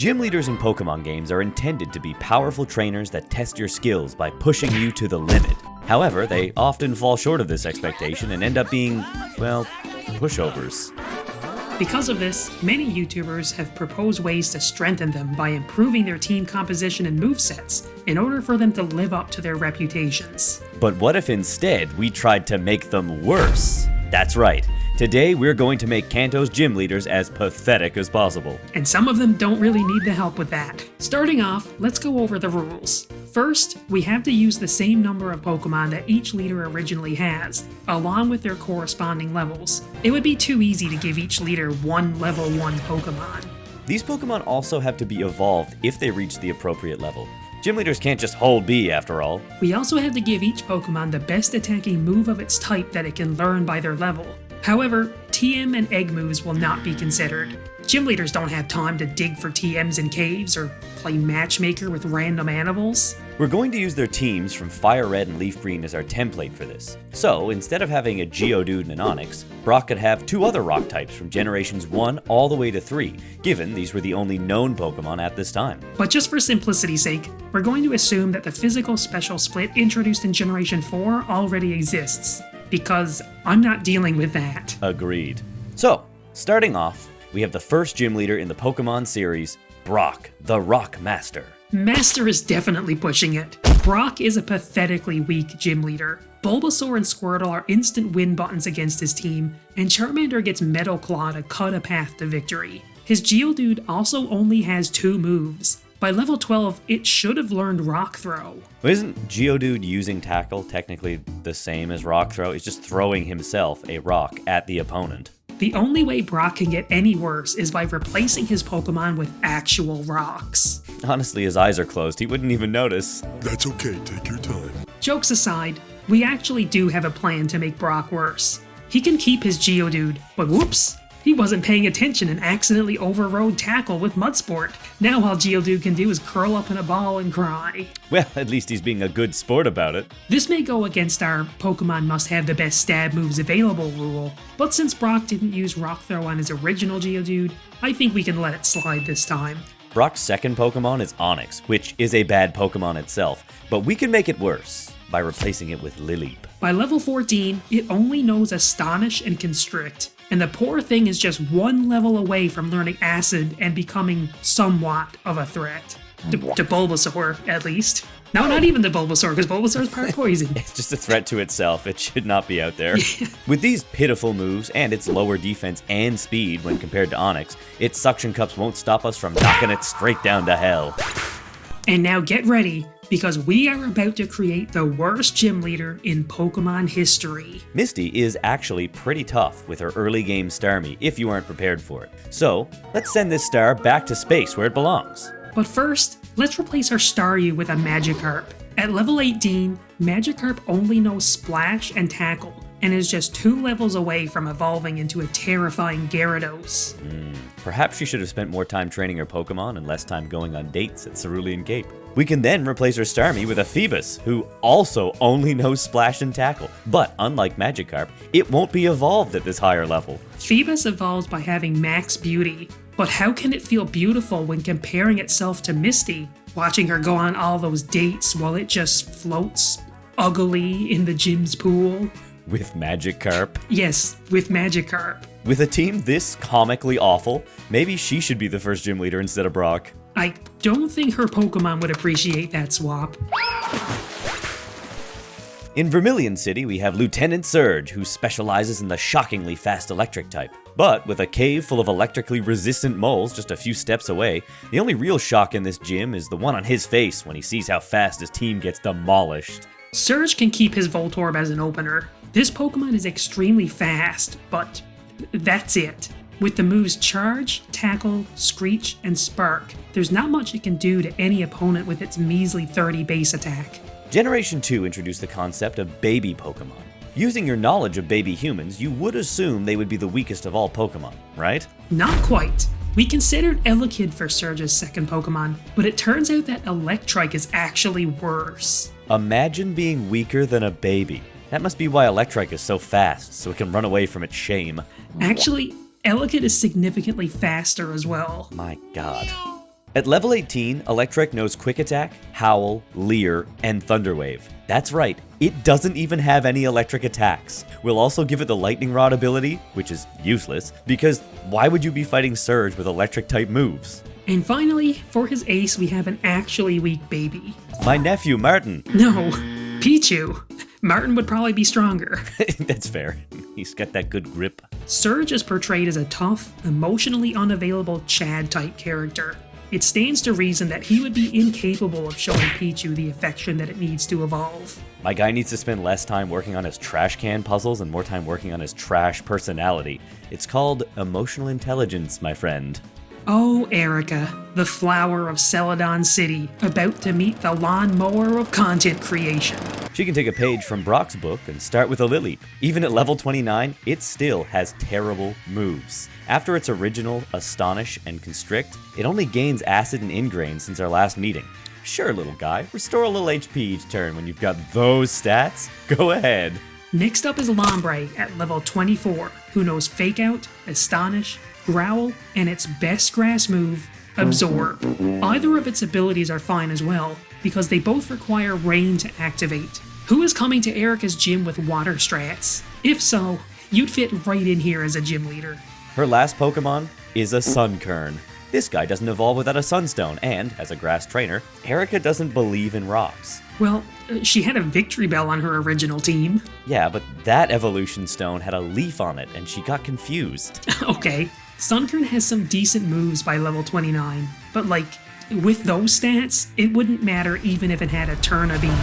Gym leaders in Pokemon games are intended to be powerful trainers that test your skills by pushing you to the limit. However, they often fall short of this expectation and end up being, well, pushovers. Because of this, many YouTubers have proposed ways to strengthen them by improving their team composition and movesets in order for them to live up to their reputations. But what if instead we tried to make them worse? That's right. Today we're going to make Kanto's gym leaders as pathetic as possible. And some of them don't really need the help with that. Starting off, let's go over the rules. First, we have to use the same number of Pokemon that each leader originally has, along with their corresponding levels. It would be too easy to give each leader one level 1 Pokemon. These Pokemon also have to be evolved if they reach the appropriate level. Gym leaders can't just hold B after all. We also have to give each Pokemon the best attacking move of its type that it can learn by their level. However, TM and Egg moves will not be considered. Gym leaders don't have time to dig for TMs in caves or play matchmaker with random animals. We're going to use their teams from Fire Red and Leaf Green as our template for this. So, instead of having a Geodude and an Onix, Brock could have 2 other rock types from generations 1 all the way to 3, given these were the only known Pokemon at this time. But just for simplicity's sake, we're going to assume that the physical special split introduced in Generation 4 already exists, because I'm not dealing with that. Agreed. So, starting off, we have the first gym leader in the Pokemon series, Brock, the Rock Master. Master is definitely pushing it. Brock is a pathetically weak gym leader. Bulbasaur and Squirtle are instant win buttons against his team, and Charmander gets Metal Claw to cut a path to victory. His Geodude also only has 2 moves. By level 12, it should have learned Rock Throw. Isn't Geodude using Tackle technically the same as Rock Throw? He's just throwing himself a rock at the opponent. The only way Brock can get any worse is by replacing his Pokemon with actual rocks. Honestly, his eyes are closed. He wouldn't even notice. That's okay, take your time. Jokes aside, we actually do have a plan to make Brock worse. He can keep his Geodude, but whoops! He wasn't paying attention and accidentally overrode Tackle with Mudsport. Now all Geodude can do is curl up in a ball and cry. Well, at least he's being a good sport about it. This may go against our Pokemon must have the best stab moves available rule, but since Brock didn't use Rock Throw on his original Geodude, I think we can let it slide this time. Brock's second Pokemon is Onix, which is a bad Pokemon itself, but we can make it worse by replacing it with Lileep. By level 14, it only knows Astonish and Constrict, and the poor thing is just 1 level away from learning Acid and becoming somewhat of a threat. To Bulbasaur, at least. No, not even to Bulbasaur, because Bulbasaur is part poison. It's just a threat to itself. It should not be out there. With these pitiful moves and its lower defense and speed when compared to Onix, its suction cups won't stop us from knocking it straight down to hell. And now get ready, because we are about to create the worst gym leader in Pokemon history. Misty is actually pretty tough with her early game Starmie if you aren't prepared for it. So, let's send this star back to space where it belongs. But first, let's replace our Staryu with a Magikarp. At level 18, Magikarp only knows Splash and Tackle, and is just 2 levels away from evolving into a terrifying Gyarados. Perhaps she should have spent more time training her Pokemon and less time going on dates at Cerulean Cape. We can then replace her Starmie with a Phoebus, who also only knows Splash and Tackle. But unlike Magikarp, it won't be evolved at this higher level. Phoebus evolves by having max beauty, but how can it feel beautiful when comparing itself to Misty, watching her go on all those dates while it just floats uggily in the gym's pool? With Magikarp? Yes, with Magikarp. With a team this comically awful, maybe she should be the first gym leader instead of Brock. I don't think her Pokemon would appreciate that swap. In Vermilion City, we have Lieutenant Surge, who specializes in the shockingly fast electric type. But with a cave full of electrically resistant moles just a few steps away, the only real shock in this gym is the one on his face when he sees how fast his team gets demolished. Surge can keep his Voltorb as an opener. This Pokemon is extremely fast, but that's it. With the moves Charge, Tackle, Screech, and Spark, there's not much it can do to any opponent with its measly 30 base attack. Generation 2 introduced the concept of baby Pokemon. Using your knowledge of baby humans, you would assume they would be the weakest of all Pokemon, right? Not quite. We considered Elekid for Surge's second Pokemon, but it turns out that Electrike is actually worse. Imagine being weaker than a baby. That must be why Electrike is so fast, so it can run away from its shame. Actually, Elekid is significantly faster as well. My god. At level 18, Electrek knows Quick Attack, Howl, Leer, and Thunder Wave. That's right, it doesn't even have any electric attacks. We'll also give it the Lightning Rod ability, which is useless, because why would you be fighting Surge with electric type moves? And finally, for his ace, we have an actually weak baby. My nephew, Martin. No, Pichu. Martin would probably be stronger. That's fair. He's got that good grip. Surge is portrayed as a tough, emotionally unavailable Chad-type character. It stands to reason that he would be incapable of showing Pichu the affection that it needs to evolve. My guy needs to spend less time working on his trash can puzzles and more time working on his trash personality. It's called emotional intelligence, my friend. Oh, Erica, the flower of Celadon City, about to meet the lawnmower of content creation. She can take a page from Brock's book and start with a Lily. Even at level 29, it still has terrible moves. After its original Astonish and Constrict, it only gains Acid and Ingrain since our last meeting. Sure, little guy, restore a little HP each turn when you've got those stats. Go ahead. Next up is Lombre at level 24, who knows Fake Out, Astonish, Growl, and its best grass move, Absorb. Either of its abilities are fine as well, because they both require rain to activate. Who is coming to Erica's gym with water strats? If so, you'd fit right in here as a gym leader. Her last Pokemon is a Sunkern. This guy doesn't evolve without a Sunstone, and, as a grass trainer, Erica doesn't believe in rocks. Well, she had a Victory Bell on her original team. Yeah, but that evolution stone had a leaf on it, and she got confused. Okay, Sunkern has some decent moves by level 29, but with those stats, it wouldn't matter even if it had a Turnitin.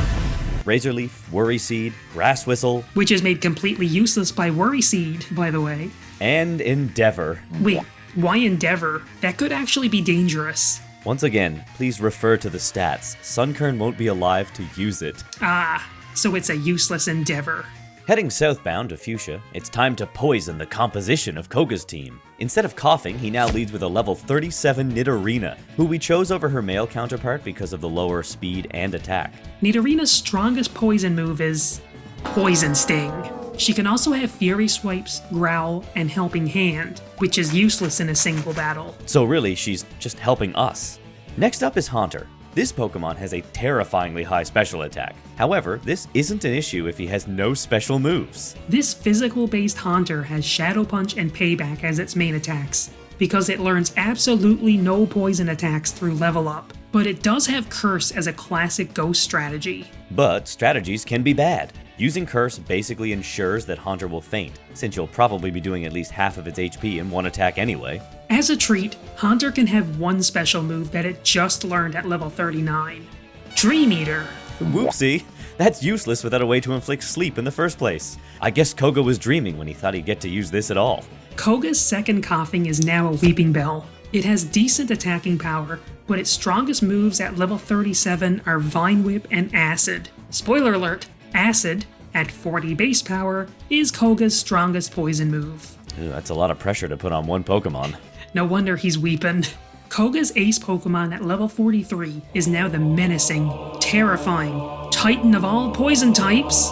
Razor Leaf, Worry Seed, Grass Whistle, Which is made completely useless by Worry Seed, by the way. and Endeavor. Wait, why Endeavor? That could actually be dangerous. Once again, please refer to the stats. Sunkern won't be alive to use it. Ah, so it's a useless endeavor. Heading southbound to Fuchsia, it's time to poison the composition of Koga's team. Instead of coughing, he now leads with a level 37 Nidorina, who we chose over her male counterpart because of the lower speed and attack. Nidorina's strongest poison move is Poison Sting. She can also have Fury Swipes, Growl, and Helping Hand, which is useless in a single battle. So really, she's just helping us. Next up is Haunter. This Pokemon has a terrifyingly high special attack. However, this isn't an issue if he has no special moves. This physical-based Haunter has Shadow Punch and Payback as its main attacks, because it learns absolutely no poison attacks through level up. But it does have Curse as a classic ghost strategy. But strategies can be bad. Using Curse basically ensures that Haunter will faint, since you'll probably be doing at least half of its HP in one attack anyway. As a treat, Haunter can have one special move that it just learned at level 39. Dream Eater. Whoopsie! That's useless without a way to inflict sleep in the first place. I guess Koga was dreaming when he thought he'd get to use this at all. Koga's second coughing is now a Weeping Bell. It has decent attacking power, but its strongest moves at level 37 are Vine Whip and Acid. Spoiler alert, Acid, at 40 base power, is Koga's strongest poison move. Ooh, that's a lot of pressure to put on one Pokemon. No wonder he's weeping. Koga's ace Pokemon at level 43 is now the menacing, terrifying, titan of all poison types,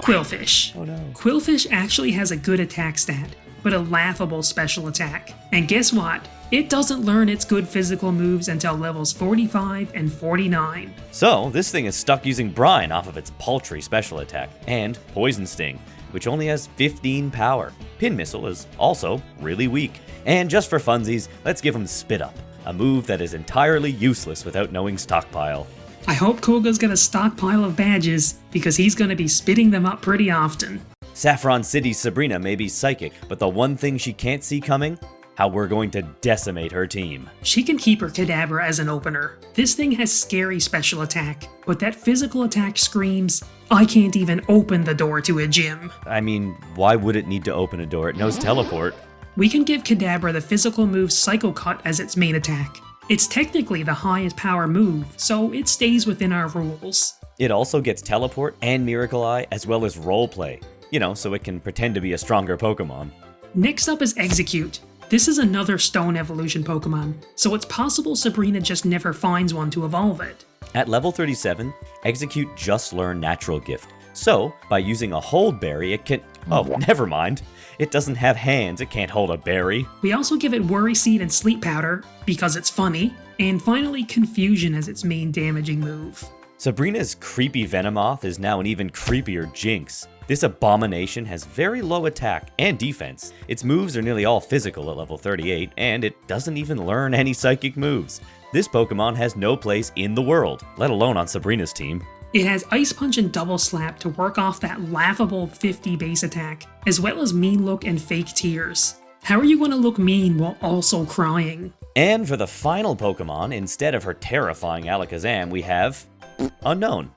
Quillfish. Oh no. Quillfish actually has a good attack stat, but a laughable special attack. And guess what? It doesn't learn its good physical moves until levels 45 and 49. So, this thing is stuck using Brine off of its paltry special attack, and Poison Sting, which only has 15 power. Pin Missile is also really weak. And just for funsies, let's give him Spit Up, a move that is entirely useless without knowing Stockpile. I hope Koga's got a stockpile of badges, because he's going to be spitting them up pretty often. Saffron City's Sabrina may be psychic, but the one thing she can't see coming? How we're going to decimate her team. She can keep her Kadabra as an opener. This thing has scary special attack, but that physical attack screams, I can't even open the door to a gym. I mean, why would it need to open a door? It knows Teleport. We can give Kadabra the physical move Psycho Cut as its main attack. It's technically the highest power move, so it stays within our rules. It also gets Teleport and Miracle Eye, as well as Roleplay. You know, so it can pretend to be a stronger Pokemon. Next up is Execute. This is another Stone Evolution Pokemon, so it's possible Sabrina just never finds one to evolve it. At level 37, Execute just learned Natural Gift. So, by using a Hold Berry, it can... Oh, never mind. It doesn't have hands, it can't hold a berry. We also give it Worry Seed and Sleep Powder, because it's funny, And finally, Confusion as its main damaging move. Sabrina's creepy Venomoth is now an even creepier Jinx. This abomination has very low attack and defense. Its moves are nearly all physical at level 38, and it doesn't even learn any psychic moves. This Pokemon has no place in the world, let alone on Sabrina's team. It has Ice Punch and Double Slap to work off that laughable 50 base attack, as well as Mean Look and Fake Tears. How are you going to look mean while also crying? And for the final Pokemon, instead of her terrifying Alakazam, we have Unknown.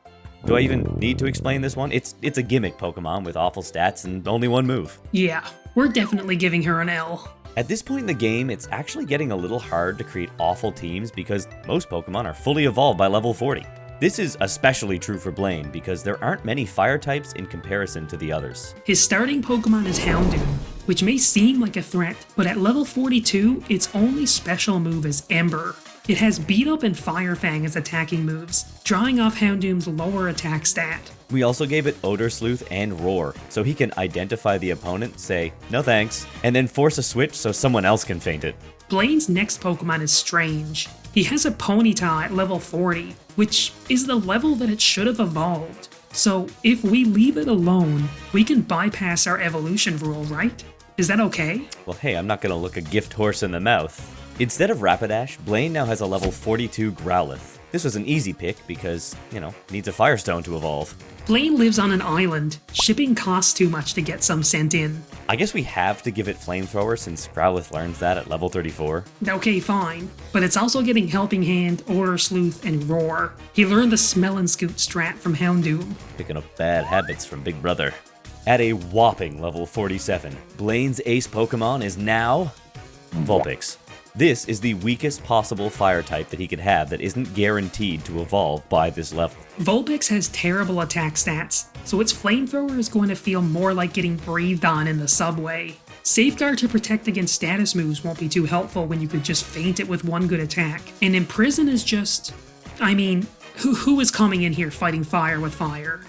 Do I even need to explain this one? It's a gimmick Pokemon with awful stats and only one move. Yeah, we're definitely giving her an L. At this point in the game, it's actually getting a little hard to create awful teams because most Pokemon are fully evolved by level 40. This is especially true for Blaine because there aren't many fire types in comparison to the others. His starting Pokemon is Houndoom, which may seem like a threat, but at level 42, its only special move is Ember. It has Beat Up and Fire Fang as attacking moves, drawing off Houndoom's lower attack stat. We also gave it Odor Sleuth and Roar, so he can identify the opponent, say, no thanks, and then force a switch so someone else can feint it. Blaine's next Pokemon is Strange. He has a Ponyta at level 40, which is the level that it should have evolved. So if we leave it alone, we can bypass our evolution rule, right? Is that okay? Well, hey, I'm not gonna look a gift horse in the mouth. Instead of Rapidash, Blaine now has a level 42 Growlithe. This was an easy pick because, needs a Firestone to evolve. Blaine lives on an island. Shipping costs too much to get some sent in. I guess we have to give it Flamethrower since Growlithe learns that at level 34. Okay, fine. But it's also getting Helping Hand, Odor Sleuth, and Roar. He learned the Smell and Scoot strat from Houndoom. Picking up bad habits from Big Brother. At a whopping level 47, Blaine's ace Pokemon is now Vulpix. This is the weakest possible fire type that he could have that isn't guaranteed to evolve by this level. Vulpix has terrible attack stats, so its Flamethrower is going to feel more like getting breathed on in the subway. Safeguard to protect against status moves won't be too helpful when you could just feint it with one good attack. And Imprison is just... who is coming in here fighting fire with fire?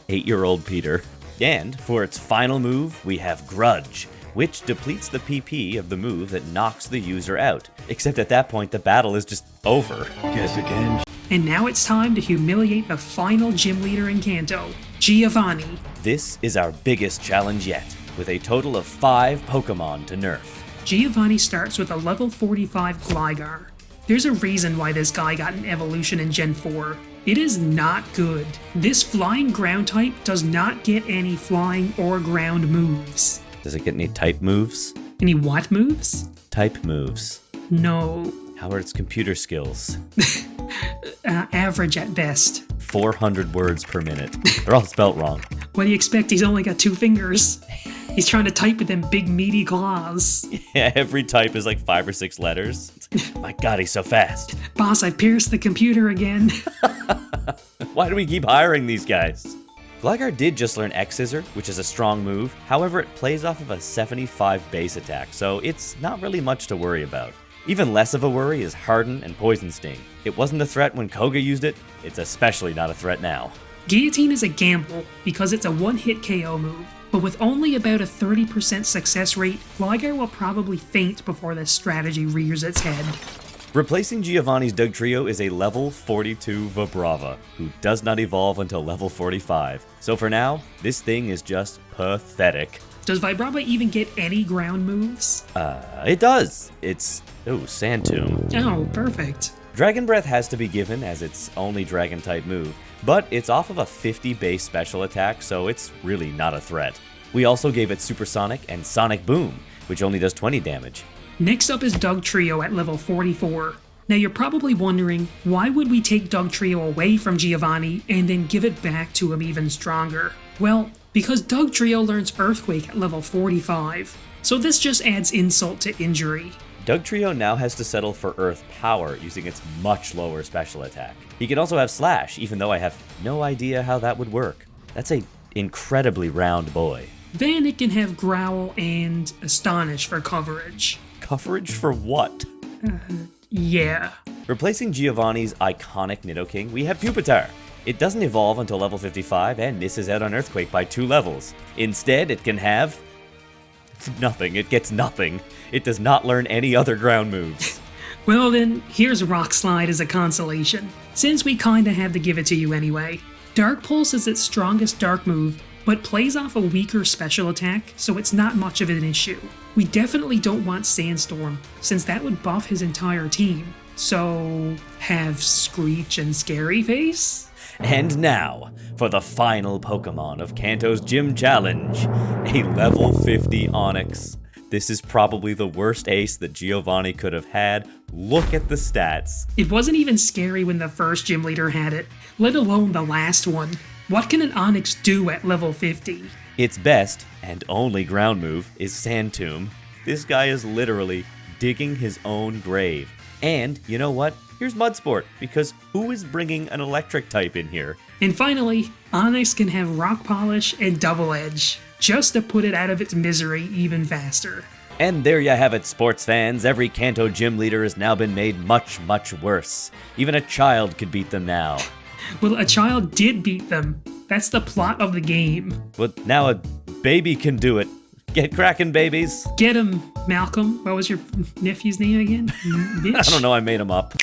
8-year-old Peter. And for its final move, we have Grudge, which depletes the PP of the move that knocks the user out. Except at that point, the battle is just over. Guess again. And now it's time to humiliate the final gym leader in Kanto, Giovanni. This is our biggest challenge yet, with a total of 5 Pokemon to nerf. Giovanni starts with a level 45 Gligar. There's a reason why this guy got an evolution in Gen 4. It is not good. This flying ground type does not get any flying or ground moves. Does it get any type moves? Any what moves? Type moves. No. How are its computer skills? Average at best. 400 words per minute. They're all spelt wrong. What do you expect? He's only got 2 fingers. He's trying to type with them big meaty claws. Yeah, every type is like 5 or 6 letters. My god, he's so fast. Boss, I pierced the computer again. Why do we keep hiring these guys? Gligar did just learn X-Scissor, which is a strong move. However, it plays off of a 75 base attack, so it's not really much to worry about. Even less of a worry is Harden and Poison Sting. It wasn't a threat when Koga used it, it's especially not a threat now. Guillotine is a gamble because it's a one-hit KO move, but with only about a 30% success rate, Gligar will probably faint before this strategy rears its head. Replacing Giovanni's Dugtrio is a level 42 Vibrava, who does not evolve until level 45. So for now, this thing is just pathetic. Does Vibrava even get any ground moves? It does. It's, Sand Tomb. Oh, perfect. Dragon Breath has to be given as its only Dragon-type move, but it's off of a 50 base special attack, so it's really not a threat. We also gave it Supersonic and Sonic Boom, which only does 20 damage. Next up is Dugtrio at level 44. Now you're probably wondering, why would we take Dugtrio away from Giovanni and then give it back to him even stronger? Well, because Dugtrio learns Earthquake at level 45, so this just adds insult to injury. Dugtrio now has to settle for Earth Power using its much lower special attack. He can also have Slash, even though I have no idea how that would work. That's an incredibly round boy. Then it can have Growl and Astonish for coverage. Coverage for what? Yeah. Replacing Giovanni's iconic Nidoking, we have Pupitar. It doesn't evolve until level 55 and misses out on Earthquake by 2 levels. Instead, it can have... nothing. It gets nothing. It does not learn any other ground moves. Well then, here's Rock Slide as a consolation, since we kinda have to give it to you anyway. Dark Pulse is its strongest dark move, but plays off a weaker special attack, so it's not much of an issue. We definitely don't want Sandstorm, since that would buff his entire team. So, have Screech and Scary Face? And now, for the final Pokemon of Kanto's Gym Challenge, a level 50 Onix. This is probably the worst ace that Giovanni could have had. Look at the stats. It wasn't even scary when the first gym leader had it, let alone the last one. What can an Onix do at level 50? Its best, and only ground move, is Sand Tomb. This guy is literally digging his own grave. And, you know what? Here's Mudsport, because who is bringing an electric type in here? And finally, Onix can have Rock Polish and Double Edge, just to put it out of its misery even faster. And there you have it, sports fans. Every Kanto gym leader has now been made much, much worse. Even a child could beat them now. Well, a child did beat them. That's the plot of the game. But now a baby can do it. Get cracking, babies. Get him, Malcolm. What was your nephew's name again? Bitch? I don't know, I made him up.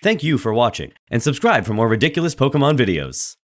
Thank you for watching, and subscribe for more ridiculous Pokemon videos.